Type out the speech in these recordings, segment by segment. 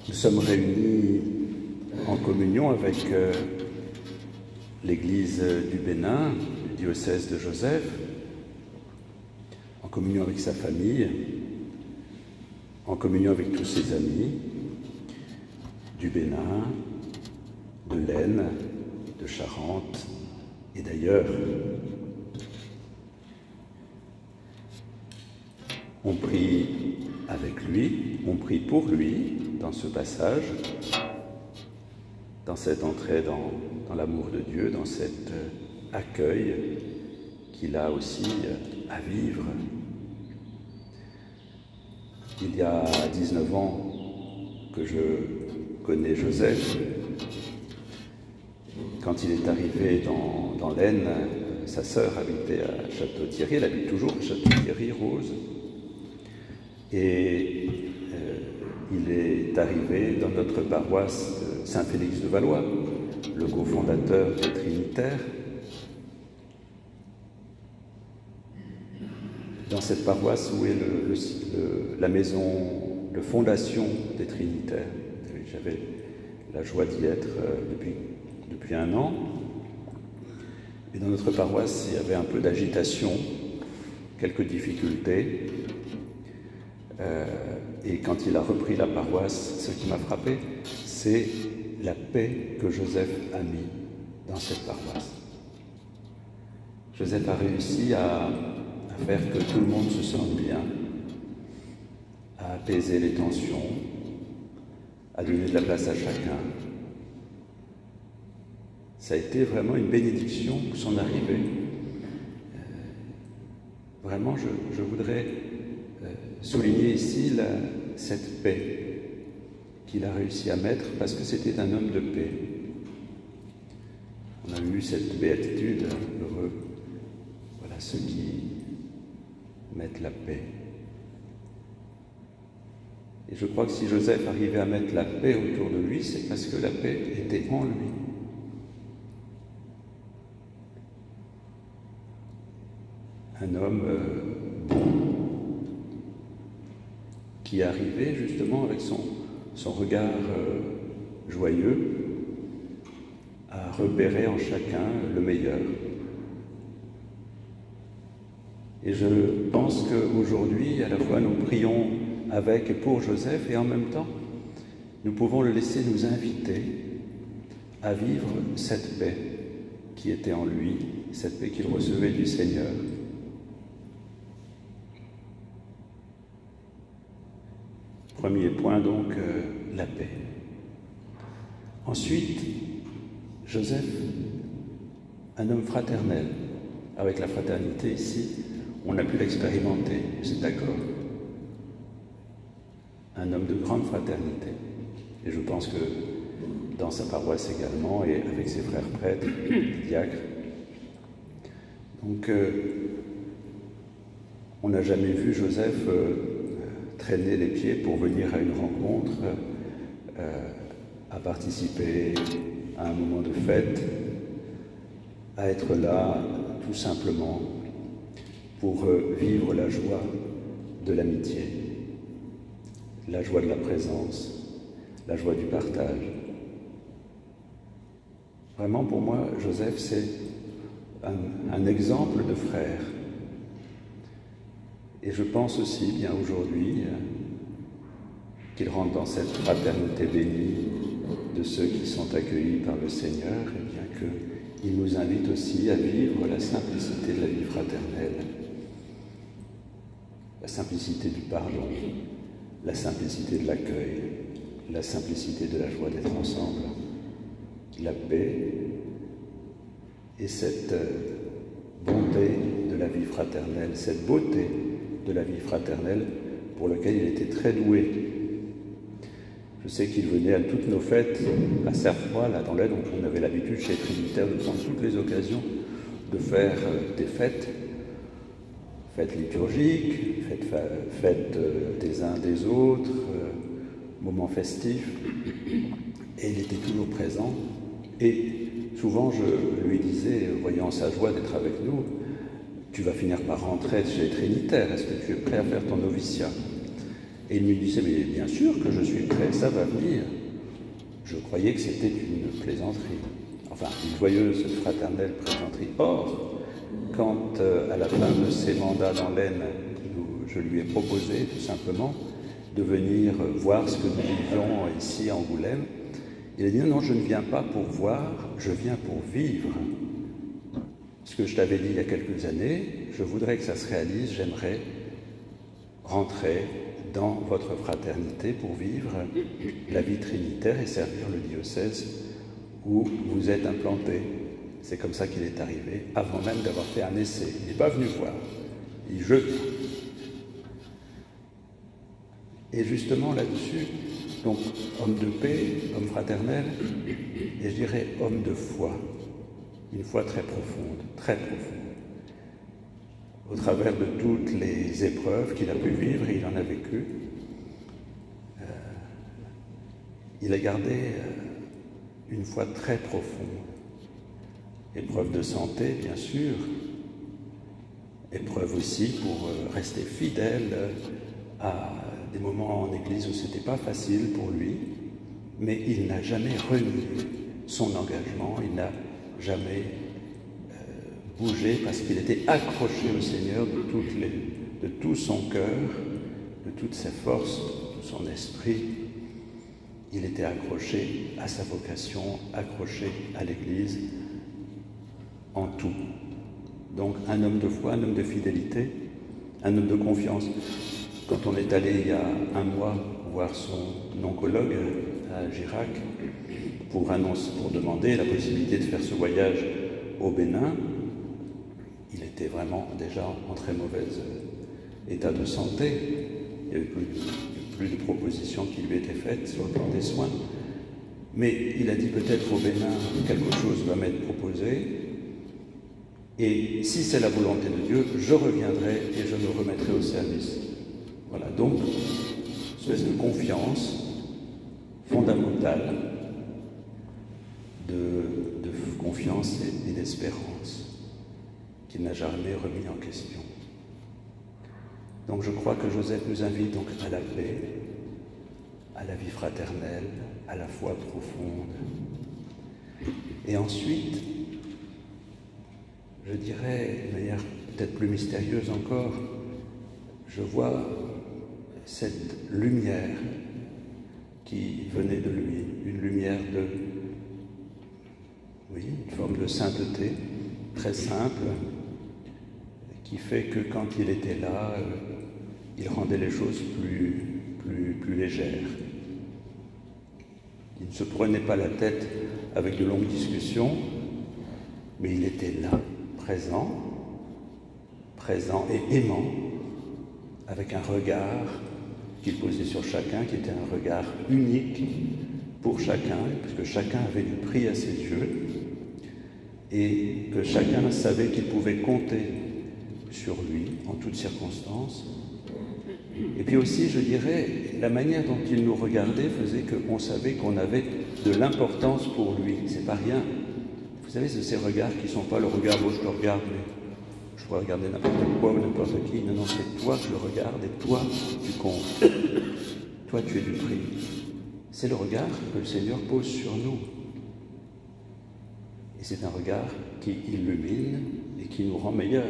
Nous sommes réunis en communion avec l'Église du Bénin, du diocèse de Joseph, en communion avec sa famille, en communion avec tous ses amis du Bénin, de l'Aisne, de Charente et d'ailleurs. On prie avec lui, on prie pour lui dans ce passage, dans cette entrée dans l'amour de Dieu, dans cet accueil qu'il a aussi à vivre. Il y a 19 ans que je connais Joseph. Quand il est arrivé dans l'Aisne, sa sœur habitait à Château-Thierry, elle habite toujours à Château-Thierry, Rose. Et il est arrivé dans notre paroisse Saint-Félix de Valois, le cofondateur des Trinitaires. Dans cette paroisse où est la maison de fondation des Trinitaires. J'avais la joie d'y être depuis un an. Et dans notre paroisse, il y avait un peu d'agitation, quelques difficultés. Et quand il a repris la paroisse, ce qui m'a frappé, c'est la paix que Joseph a mis dans cette paroisse. Joseph a réussi à faire que tout le monde se sente bien, à apaiser les tensions, à donner de la place à chacun. Ça a été vraiment une bénédiction, son arrivée. Vraiment, je voudrais souligner ici cette paix qu'il a réussi à mettre, parce que c'était un homme de paix. On a eu cette béatitude, heureux, voilà ceux qui mettent la paix. Et je crois que si Joseph arrivait à mettre la paix autour de lui, c'est parce que la paix était en lui. Un homme bon, qui arrivait justement avec son regard joyeux à repérer en chacun le meilleur. Et je pense qu'aujourd'hui, à la fois, nous prions avec et pour Joseph, et en même temps, nous pouvons le laisser nous inviter à vivre cette paix qui était en lui, cette paix qu'il recevait du Seigneur. Premier point, donc, la paix. Ensuite, Joseph, un homme fraternel. Avec la fraternité, ici, on a pu l'expérimenter, c'est d'accord. Un homme de grande fraternité. Et je pense que dans sa paroisse également, et avec ses frères prêtres, diacres. Donc, on n'a jamais vu Joseph traîner les pieds pour venir à une rencontre, à participer à un moment de fête, à être là tout simplement pour vivre la joie de l'amitié, la joie de la présence, la joie du partage. Vraiment, pour moi, Joseph, c'est un exemple de frère. Et je pense aussi, bien aujourd'hui, qu'il rentre dans cette fraternité bénie de ceux qui sont accueillis par le Seigneur, et bien qu'il nous invite aussi à vivre la simplicité de la vie fraternelle, la simplicité du pardon, la simplicité de l'accueil, la simplicité de la joie d'être ensemble, la paix et cette bonté de la vie fraternelle, cette beauté de la vie fraternelle pour laquelle il était très doué. Je sais qu'il venait à toutes nos fêtes, à Cerfroy, là dans l'Aisne, on avait l'habitude chez les Trinitaires de prendre toutes les occasions de faire des fêtes liturgiques, fêtes des uns des autres, moments festifs, et il était toujours présent. Et souvent je lui disais, voyant sa joie d'être avec nous, tu vas finir par rentrer chez les Trinitaires, est-ce que tu es prêt à faire ton noviciat? Et il me disait, mais bien sûr que je suis prêt, ça va venir. Je croyais que c'était une plaisanterie, enfin une joyeuse fraternelle plaisanterie. Or, quand à la fin de ses mandats dans l'Aisne, je lui ai proposé tout simplement de venir voir ce que nous vivons ici à Angoulême, il a dit non, je ne viens pas pour voir, je viens pour vivre. Ce que je t'avais dit il y a quelques années, je voudrais que ça se réalise, j'aimerais rentrer dans votre fraternité pour vivre la vie trinitaire et servir le diocèse où vous êtes implanté. C'est comme ça qu'il est arrivé, avant même d'avoir fait un essai. Il n'est pas venu voir, il dit je viens. Et justement là-dessus, donc homme de paix, homme fraternel, et je dirais homme de foi, une foi très profonde, très profonde. Au travers de toutes les épreuves qu'il a pu vivre, et il en a vécu, il a gardé une foi très profonde. Épreuve de santé, bien sûr, épreuve aussi pour rester fidèle à des moments en Église où ce n'était pas facile pour lui, mais il n'a jamais renié son engagement, il n'a jamais bougé parce qu'il était accroché au Seigneur de tout son cœur, de toutes ses forces, de tout son esprit. Il était accroché à sa vocation, accroché à l'Église, en tout. Donc un homme de foi, un homme de fidélité, un homme de confiance. Quand on est allé il y a un mois voir son oncologue à Girac pour demander la possibilité de faire ce voyage au Bénin, il était vraiment déjà en très mauvais état de santé. Il n'y avait plus de propositions qui lui étaient faites sur le plan des soins. Mais il a dit peut-être au Bénin, quelque chose va m'être proposé. Et si c'est la volonté de Dieu, je reviendrai et je me remettrai au service. Voilà, donc, une espèce de confiance fondamentale, de confiance et d'espérance, qu'il n'a jamais remis en question. Donc je crois que Joseph nous invite donc à la paix, à la vie fraternelle, à la foi profonde. Et ensuite, je dirais, de manière peut-être plus mystérieuse encore, je vois cette lumière qui venait de lui, une lumière une forme de sainteté très simple, qui fait que quand il était là, il rendait les choses plus légères. Il ne se prenait pas la tête avec de longues discussions, mais il était là, présent et aimant, avec un regard qu'il posait sur chacun, qui était un regard unique pour chacun, puisque chacun avait du prix à ses yeux, et que chacun savait qu'il pouvait compter sur lui en toutes circonstances. Et puis aussi, je dirais, la manière dont il nous regardait faisait qu'on savait qu'on avait de l'importance pour lui. C'est pas rien. Vous savez, c'est ces regards qui ne sont pas le regard où je te regarde, mais je pourrais regarder n'importe quoi ou n'importe qui. Non, non, c'est toi que je regarde et toi, tu comptes. Toi, tu es du prix. C'est le regard que le Seigneur pose sur nous. Et c'est un regard qui illumine et qui nous rend meilleurs.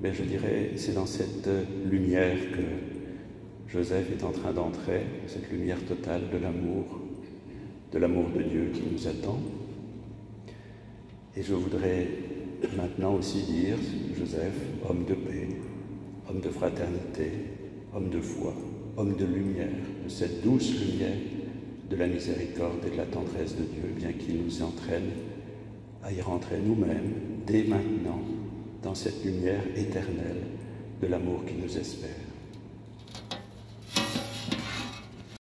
Mais je dirais, c'est dans cette lumière que Joseph est en train d'entrer, cette lumière totale de l'amour de Dieu qui nous attend. Et je voudrais maintenant aussi dire, Joseph, homme de paix, homme de fraternité, homme de foi, homme de lumière, de cette douce lumière de la miséricorde et de la tendresse de Dieu, bien qu'il nous entraîne à y rentrer nous-mêmes, dès maintenant, dans cette lumière éternelle de l'amour qui nous espère.